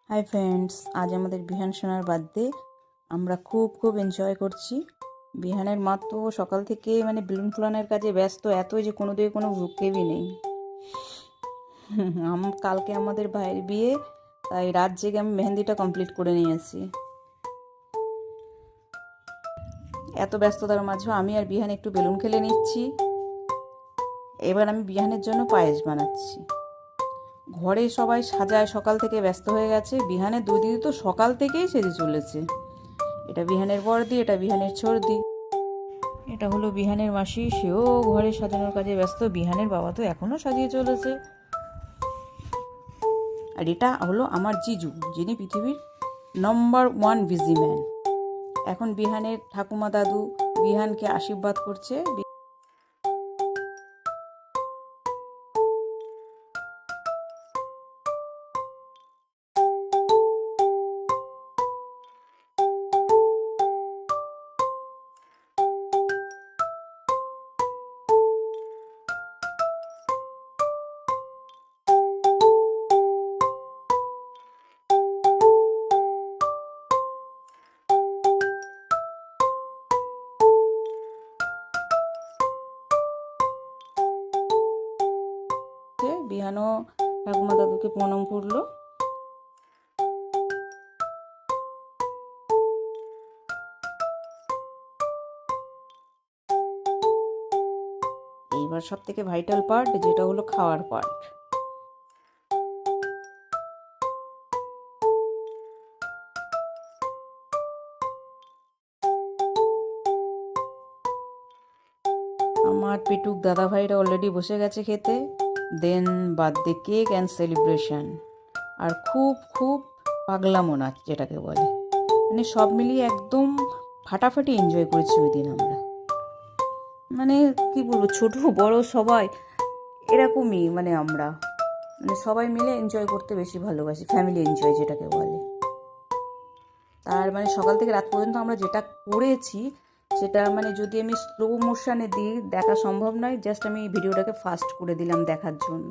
Hi friends, আজ আমাদের বিহান সোনার বার্থডে। আমরা খুব এনজয় করছি। বিহানের মা তো সকাল থেকে বেলুন ফুলানোর কাজে ব্যস্ত, এত যে কোনো দিকে কোনো ভ্রুক্ষেপই নেই। কালকে আমাদের ভাইয়ের বিয়ে, তাই রাত জেগে আমি মেহেন্দিটা কমপ্লিট করে নিয়েছি। এত ব্যস্ততার মাঝেও আমি আর বিহান একটু বেলুন খেলে নিচ্ছি। এবার আমি বিহানের জন্য পায়েস বানাচ্ছি। ঘরে সবাই সাজায়, সকাল থেকে ব্যস্ত হয়ে গেছে। বিহানের দুই দিদি তো সকাল থেকেই সেজে চলেছে। এটা বিহানের বড়দি, এটা বিহানের ছোড়দি, এটা হলো বিহানের মাসি, সেও ঘরে সাজানোর কাজে ব্যস্ত। বিহানের বাবা তো এখনো সাজিয়ে চলেছে। আর এটা হলো আমার জিজু, যিনি পৃথিবীর নম্বর 1 বিজি ম্যান। এখন বিহানের ঠাকুমা দাদু বিহানকে আশীর্বাদ করছে। বিহানও ঠাকুমা দাদুকে প্রণাম করলো। এইবার সব থেকে ভাইটাল পার্ট, যেটা হলো খাওয়ার পার্ট। আমার পেটুক দাদা ভাইরা অলরেডি বসে গেছে খেতে। দেন বার্থডে কেক অ্যান্ড সেলিব্রেশন। আর খুব পাগলামো নাচ যেটাকে বলে, সব মিলিয়ে একদম ফাটাফাটি এনজয় করেছি ওই দিন আমরা। কি বলবো, ছোট বড় সবাই এরকমই। আমরা সবাই মিলে এনজয় করতে বেশি ভালোবাসি, ফ্যামিলি এনজয় যেটাকে বলে। তার সকাল থেকে রাত পর্যন্ত আমরা যেটা করেছি সেটা যদি আমি স্লো মোশনে দিই দেখা সম্ভব নয়। জাস্ট আমি ভিডিওটাকে ফাস্ট করে দিলাম দেখার জন্য।